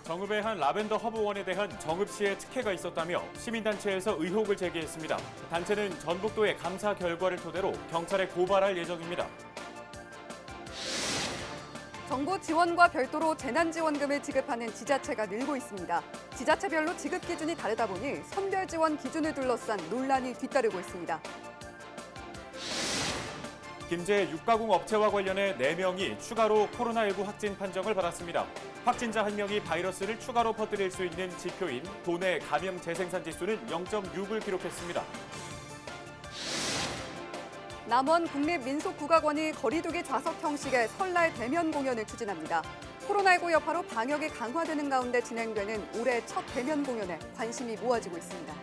정읍의 한 라벤더 허브원에 대한 정읍 시의 특혜가 있었다며 시민단체에서 의혹을 제기했습니다. 단체는 전북도의 감사 결과를 토대로 경찰에 고발할 예정입니다. 정부 지원과 별도로 재난지원금을 지급하는 지자체가 늘고 있습니다. 지자체별로 지급 기준이 다르다 보니 선별 지원 기준을 둘러싼 논란이 뒤따르고 있습니다. 김제 육가공 업체와 관련해 4명이 추가로 코로나19 확진 판정을 받았습니다. 확진자 1명이 바이러스를 추가로 퍼뜨릴 수 있는 지표인 도내 감염 재생산 지수는 0.6을 기록했습니다. 남원 국립민속국악원이 거리두기 좌석 형식의 설날 대면 공연을 추진합니다. 코로나19 여파로 방역이 강화되는 가운데 진행되는 올해 첫 대면 공연에 관심이 모아지고 있습니다.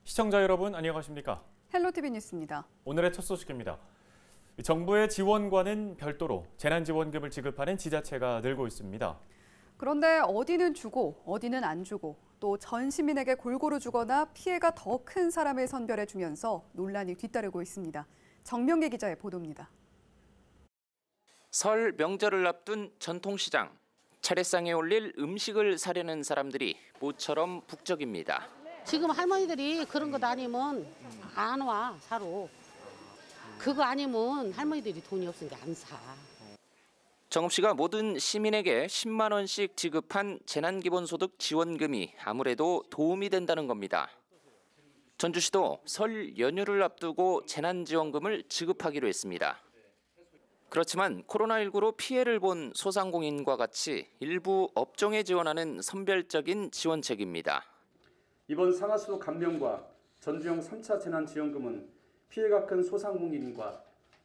시청자 여러분 안녕하십니까? 헬로티비 뉴스입니다. 오늘의 첫 소식입니다. 정부의 지원과는 별도로 재난지원금을 지급하는 지자체가 늘고 있습니다. 그런데 어디는 주고 어디는 안 주고 또 전 시민에게 골고루 주거나 피해가 더 큰 사람을 선별해 주면서 논란이 뒤따르고 있습니다. 정명기 기자의 보도입니다. 설 명절을 앞둔 전통시장. 차례상에 올릴 음식을 사려는 사람들이 모처럼 북적입니다. 지금 할머니들이 그런 것 아니면 안 와, 사러. 그거 아니면 할머니들이 돈이 없으니까 안 사. 정읍시가 모든 시민에게 10만 원씩 지급한 재난기본소득 지원금이 아무래도 도움이 된다는 겁니다. 전주시도 설 연휴를 앞두고 재난지원금을 지급하기로 했습니다. 그렇지만 코로나19로 피해를 본 소상공인과 같이 일부 업종에 지원하는 선별적인 지원책입니다. 이번 상하수도 감면과 전주형 3차 재난지원금은 피해가 큰 소상공인과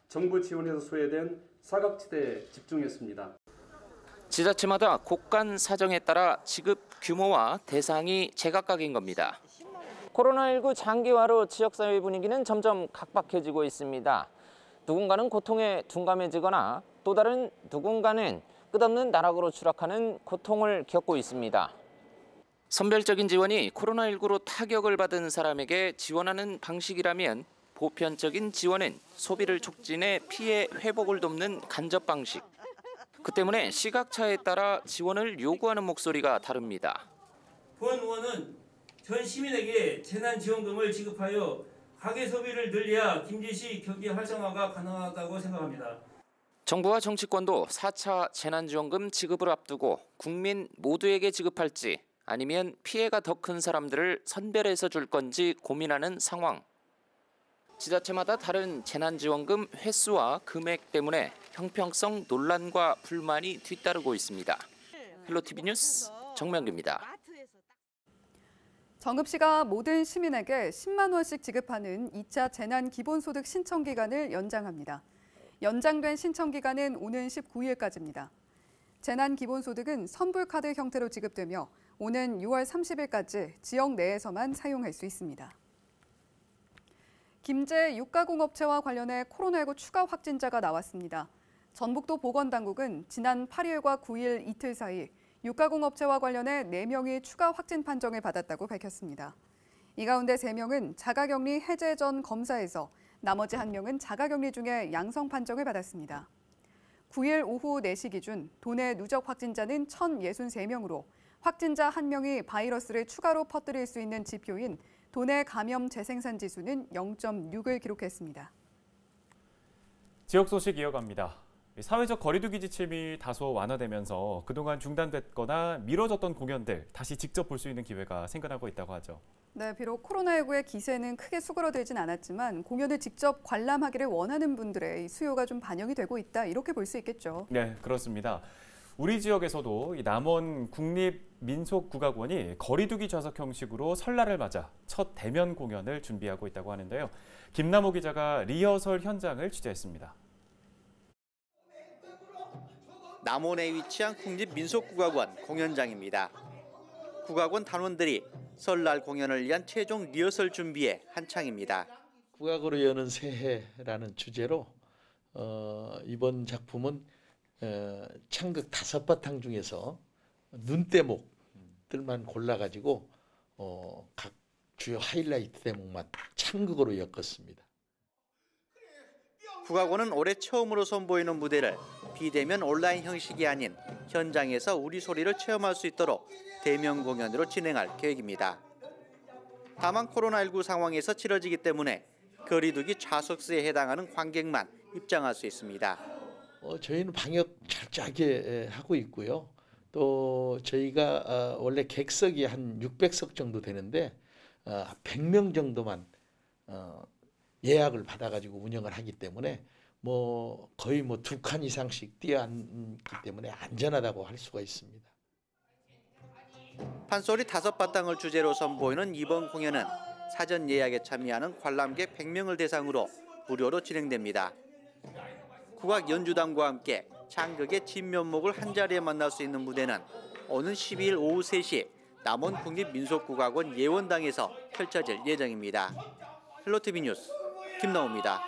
정부 지원에서 소외된 사각지대에 집중했습니다. 지자체마다 곳간 사정에 따라 지급 규모와 대상이 제각각인 겁니다. 코로나19 장기화로 지역사회 분위기는 점점 각박해지고 있습니다. 누군가는 고통에 둔감해지거나 또 다른 누군가는 끝없는 나락으로 추락하는 고통을 겪고 있습니다. 선별적인 지원이 코로나19로 타격을 받은 사람에게 지원하는 방식이라면 보편적인 지원은 소비를 촉진해 피해 회복을 돕는 간접 방식. 그 때문에 시각차에 따라 지원을 요구하는 목소리가 다릅니다. 본 의원은 전 시민에게 재난지원금을 지급하여 가계 소비를 늘려야 김제시 경제 활성화가 가능하다고 생각합니다. 정부와 정치권도 4차 재난지원금 지급을 앞두고 국민 모두에게 지급할지 아니면 피해가 더 큰 사람들을 선별해서 줄 건지 고민하는 상황. 지자체마다 다른 재난지원금 횟수와 금액 때문에 형평성 논란과 불만이 뒤따르고 있습니다. 헬로티비 뉴스 정명기입니다. 정읍시가 모든 시민에게 10만 원씩 지급하는 2차 재난기본소득 신청 기간을 연장합니다. 연장된 신청 기간은 오는 19일까지입니다. 재난기본소득은 선불카드 형태로 지급되며 오는 6월 30일까지 지역 내에서만 사용할 수 있습니다. 김제 육가공업체와 관련해 코로나19 추가 확진자가 나왔습니다. 전북도 보건당국은 지난 8일과 9일 이틀 사이 육가공업체와 관련해 4명이 추가 확진 판정을 받았다고 밝혔습니다. 이 가운데 3명은 자가격리 해제 전 검사에서 나머지 1명은 자가격리 중에 양성 판정을 받았습니다. 9일 오후 4시 기준 도내 누적 확진자는 1,063명으로 확진자 1명이 바이러스를 추가로 퍼뜨릴 수 있는 지표인 도내 감염 재생산 지수는 0.6을 기록했습니다. 지역 소식 이어갑니다. 사회적 거리두기 지침이 다소 완화되면서 그동안 중단됐거나 미뤄졌던 공연들 다시 직접 볼 수 있는 기회가 생겨나고 있다고 하죠. 네, 비록 코로나19의 기세는 크게 수그러들진 않았지만 공연을 직접 관람하기를 원하는 분들의 수요가 좀 반영이 되고 있다, 이렇게 볼 수 있겠죠. 네, 그렇습니다. 우리 지역에서도 남원 국립민속국악원이 거리두기 좌석 형식으로 설날을 맞아 첫 대면 공연을 준비하고 있다고 하는데요. 김남호 기자가 리허설 현장을 취재했습니다. 남원에 위치한 국립민속국악원 공연장입니다. 국악원 단원들이 설날 공연을 위한 최종 리허설 준비에 한창입니다. 국악으로 여는 새해라는 주제로 이번 작품은 창극 5바탕 중에서 눈대목 것들만 골라가지고 각 주요 하이라이트 대목만 참극으로 엮었습니다. 국악원은 올해 처음으로 선보이는 무대를 비대면 온라인 형식이 아닌 현장에서 우리 소리를 체험할 수 있도록 대면 공연으로 진행할 계획입니다. 다만 코로나19 상황에서 치러지기 때문에 거리두기 좌석수에 해당하는 관객만 입장할 수 있습니다. 저희는 방역 철저하게 하고 있고요. 또 저희가 원래 객석이 한 600석 정도 되는데 100명 정도만 예약을 받아가지고 운영을 하기 때문에 거의 2칸 이상씩 뛰어앉기 때문에 안전하다고 할 수가 있습니다. 판소리 5바탕을 주제로 선보이는 이번 공연은 사전 예약에 참여하는 관람객 100명을 대상으로 무료로 진행됩니다. 국악 연주단과 함께 창극의 진면목을 한자리에 만날 수 있는 무대는 오는 12일 오후 3시 남원 국립민속국악원 예원당에서 펼쳐질 예정입니다. 헬로티비 뉴스 김나우입니다.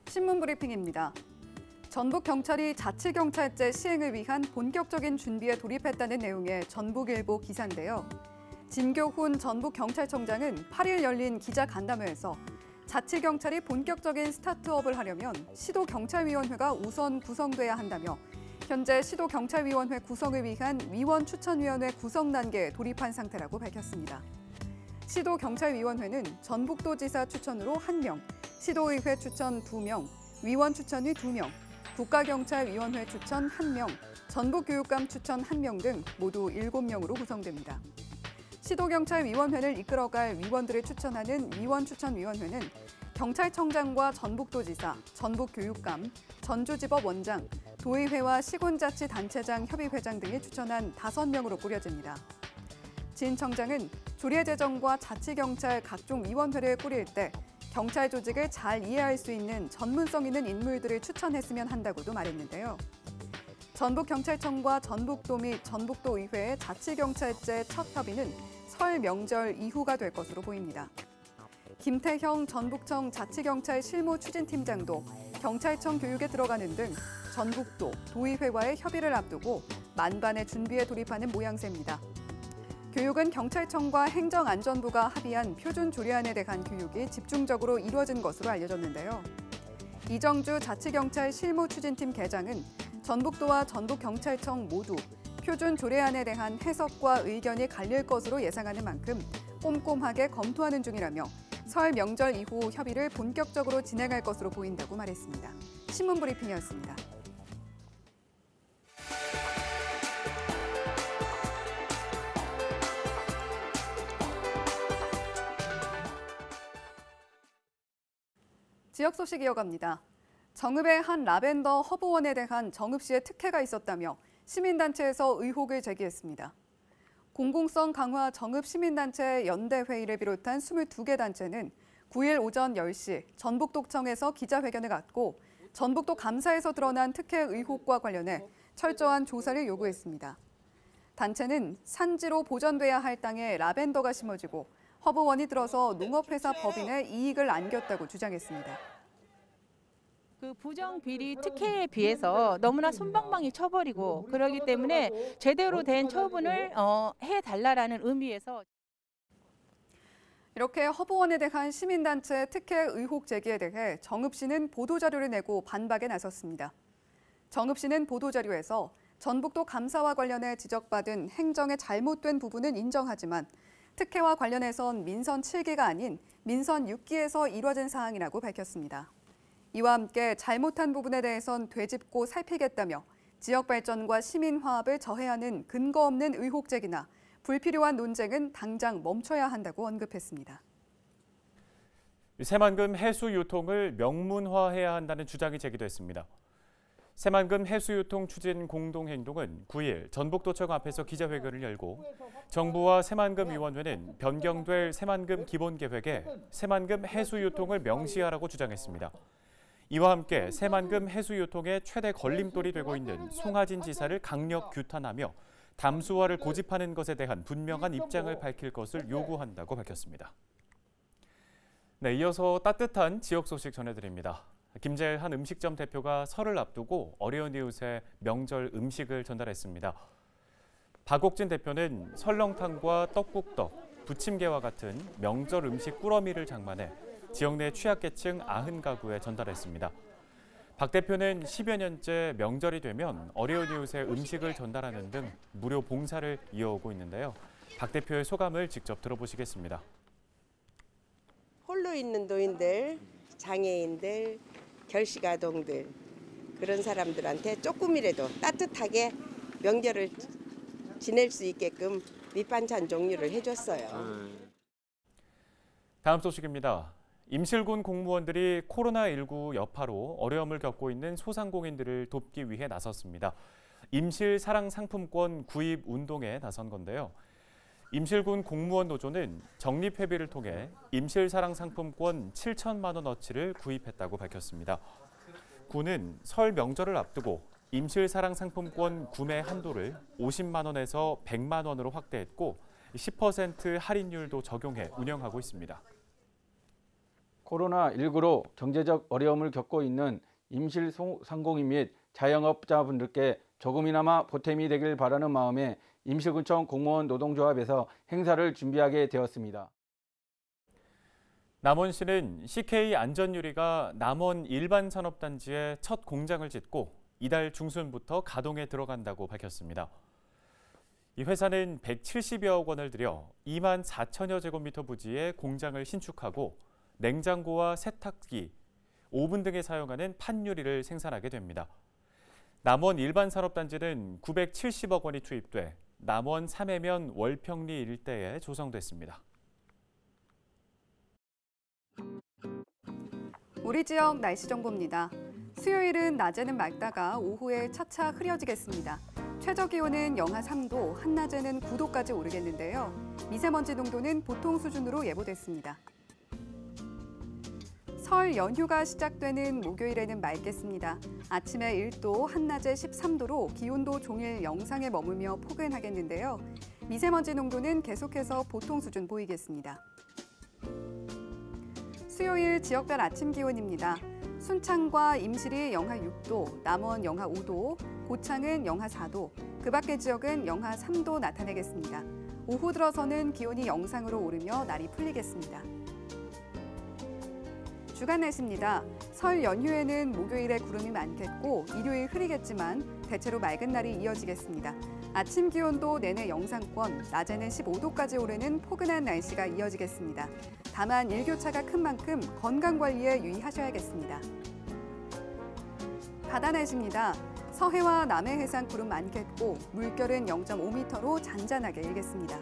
신문 브리핑입니다. 전북경찰이 자치경찰제 시행을 위한 본격적인 준비에 돌입했다는 내용의 전북일보 기사인데요. 진교훈 전북경찰청장은 8일 열린 기자간담회에서 자치경찰이 본격적인 스타트업을 하려면 시도경찰위원회가 우선 구성돼야 한다며 현재 시도경찰위원회 구성을 위한 위원추천위원회 구성 단계에 돌입한 상태라고 밝혔습니다. 시도경찰위원회는 전북도지사 추천으로 1명, 시도의회 추천 2명, 위원 추천이 2명, 국가경찰위원회 추천 1명, 전북교육감 추천 1명 등 모두 7명으로 구성됩니다. 시도경찰위원회를 이끌어갈 위원들을 추천하는 위원추천위원회는 경찰청장과 전북도지사, 전북교육감, 전주지법원장, 도의회와 시군자치단체장 협의회장 등이 추천한 5명으로 꾸려집니다. 진 청장은 조례제정과 자치경찰 각종 위원회를 꾸릴 때 경찰 조직을 잘 이해할 수 있는 전문성 있는 인물들을 추천했으면 한다고도 말했는데요. 전북경찰청과 전북도 및 전북도의회의 자치경찰제 첫 협의는 설 명절 이후가 될 것으로 보입니다. 김태형 전북청 자치경찰 실무추진팀장도 경찰청 교육에 들어가는 등 전북도, 도의회와의 협의를 앞두고 만반의 준비에 돌입하는 모양새입니다. 교육은 경찰청과 행정안전부가 합의한 표준 조례안에 대한 교육이 집중적으로 이루어진 것으로 알려졌는데요. 이정주 자치경찰 실무추진팀 계장은 전북도와 전북경찰청 모두 표준 조례안에 대한 해석과 의견이 갈릴 것으로 예상하는 만큼 꼼꼼하게 검토하는 중이라며 설 명절 이후 협의를 본격적으로 진행할 것으로 보인다고 말했습니다. 신문 브리핑이었습니다. 지역 소식 이어갑니다. 정읍의 한 라벤더 허브원에 대한 정읍 시의 특혜가 있었다며 시민단체에서 의혹을 제기했습니다. 공공성 강화 정읍 시민단체 연대회의를 비롯한 22개 단체는 9일 오전 10시 전북도청에서 기자회견을 갖고 전북도 감사에서 드러난 특혜 의혹과 관련해 철저한 조사를 요구했습니다. 단체는 산지로 보전돼야 할 땅에 라벤더가 심어지고 허브원이 들어서 농업회사 법인의 이익을 안겼다고 주장했습니다. 그 부정 비리 특혜에 비해서 너무나 솜방망이 쳐버리고 그러기 때문에 제대로 된 처분을 해달라라는 의미에서 이렇게 허브원에 대한 시민단체 특혜 의혹 제기에 대해 정읍시는 보도자료를 내고 반박에 나섰습니다. 정읍시는 보도자료에서 전북도 감사와 관련해 지적받은 행정의 잘못된 부분은 인정하지만 특혜와 관련해선 민선 7기가 아닌 민선 6기에서 이뤄진 사항이라고 밝혔습니다. 이와 함께 잘못한 부분에 대해선 되짚고 살피겠다며 지역 발전과 시민 화합을 저해하는 근거 없는 의혹 제기나 불필요한 논쟁은 당장 멈춰야 한다고 언급했습니다. 새만금 해수 유통을 명문화해야 한다는 주장이 제기됐습니다. 새만금 해수유통 추진 공동행동은 9일 전북도청 앞에서 기자회견을 열고 정부와 새만금위원회는 변경될 새만금 기본계획에 새만금 해수유통을 명시하라고 주장했습니다. 이와 함께 새만금 해수유통의 최대 걸림돌이 되고 있는 송하진 지사를 강력 규탄하며 담수화를 고집하는 것에 대한 분명한 입장을 밝힐 것을 요구한다고 밝혔습니다. 네, 이어서 따뜻한 지역 소식 전해드립니다. 김제 한 음식점 대표가 설을 앞두고 어려운 이웃에 명절 음식을 전달했습니다. 박옥진 대표는 설렁탕과 떡국떡, 부침개와 같은 명절 음식 꾸러미를 장만해 지역 내 취약계층 90가구에 전달했습니다. 박 대표는 10여 년째 명절이 되면 어려운 이웃에 음식을 전달하는 등 무료 봉사를 이어오고 있는데요. 박 대표의 소감을 직접 들어보시겠습니다. 홀로 있는 노인들, 장애인들, 결식아동들 그런 사람들한테 조금이라도 따뜻하게 명절을 지낼 수 있게끔 밑반찬 종류를 해줬어요. 다음 소식입니다. 임실군 공무원들이 코로나19 여파로 어려움을 겪고 있는 소상공인들을 돕기 위해 나섰습니다. 임실 사랑 상품권 구입 운동에 나선 건데요. 임실군 공무원 노조는 적립회비를 통해 임실 사랑 상품권 7천만 원어치를 구입했다고 밝혔습니다. 군은 설 명절을 앞두고 임실 사랑 상품권 구매 한도를 50만 원에서 100만 원으로 확대했고 10% 할인율도 적용해 운영하고 있습니다. 코로나19로 경제적 어려움을 겪고 있는 임실 소상공인 및 자영업자분들께 조금이나마 보탬이 되길 바라는 마음에 임실군청 공무원 노동조합에서 행사를 준비하게 되었습니다. 남원시는 CK 안전유리가 남원 일반산업단지에 첫 공장을 짓고 이달 중순부터 가동에 들어간다고 밝혔습니다. 이 회사는 170여억 원을 들여 2만 4천여 제곱미터 부지의 공장을 신축하고 냉장고와 세탁기, 오븐 등에 사용하는 판유리를 생산하게 됩니다. 남원 일반산업단지는 970억 원이 투입돼 남원 3해면 월평리 일대에 조성됐습니다. 우리 지역 날씨 정보입니다. 수요일은 낮에는 맑다가 오후에 차차 흐려지겠습니다. 최저 기온은 영하 3도, 한낮에는 9도까지 오르겠는데요. 미세먼지 농도는 보통 수준으로 예보됐습니다. 설 연휴가 시작되는 목요일에는 맑겠습니다. 아침에 1도, 한낮에 13도로 기온도 종일 영상에 머물며 포근하겠는데요. 미세먼지 농도는 계속해서 보통 수준 보이겠습니다. 수요일 지역별 아침 기온입니다. 순창과 임실이 영하 6도, 남원 영하 5도, 고창은 영하 4도, 그 밖의 지역은 영하 3도 나타내겠습니다. 오후 들어서는 기온이 영상으로 오르며 날이 풀리겠습니다. 주간 날씨입니다. 설 연휴에는 목요일에 구름이 많겠고 일요일 흐리겠지만 대체로 맑은 날이 이어지겠습니다. 아침 기온도 내내 영상권, 낮에는 15도까지 오르는 포근한 날씨가 이어지겠습니다. 다만 일교차가 큰 만큼 건강관리에 유의하셔야겠습니다. 바다 날씨입니다. 서해와 남해 해상 구름 많겠고 물결은 0.5m로 잔잔하게 일겠습니다.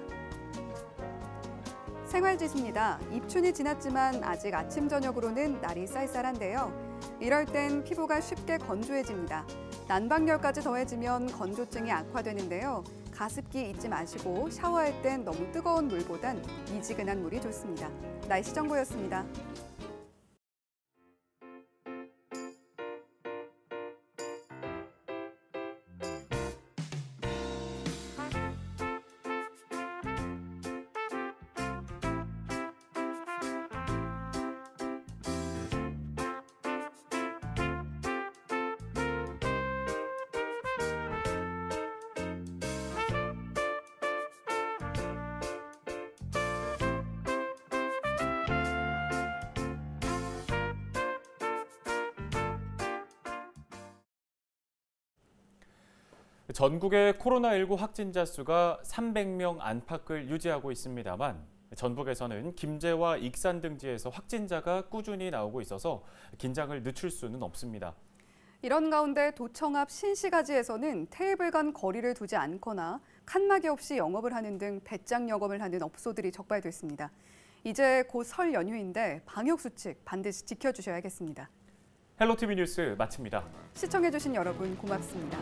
생활지수입니다. 입춘이 지났지만 아직 아침 저녁으로는 날이 쌀쌀한데요. 이럴 땐 피부가 쉽게 건조해집니다. 난방열까지 더해지면 건조증이 악화되는데요. 가습기 잊지 마시고 샤워할 땐 너무 뜨거운 물보단 미지근한 물이 좋습니다. 날씨 정보였습니다. 전국의 코로나19 확진자 수가 300명 안팎을 유지하고 있습니다만 전북에서는 김제와 익산 등지에서 확진자가 꾸준히 나오고 있어서 긴장을 늦출 수는 없습니다. 이런 가운데 도청 앞 신시가지에서는 테이블 간 거리를 두지 않거나 칸막이 없이 영업을 하는 등 배짱 영업을 하는 업소들이 적발됐습니다. 이제 곧 설 연휴인데 방역 수칙 반드시 지켜주셔야겠습니다. 헬로티비 뉴스 마칩니다. 시청해주신 여러분 고맙습니다.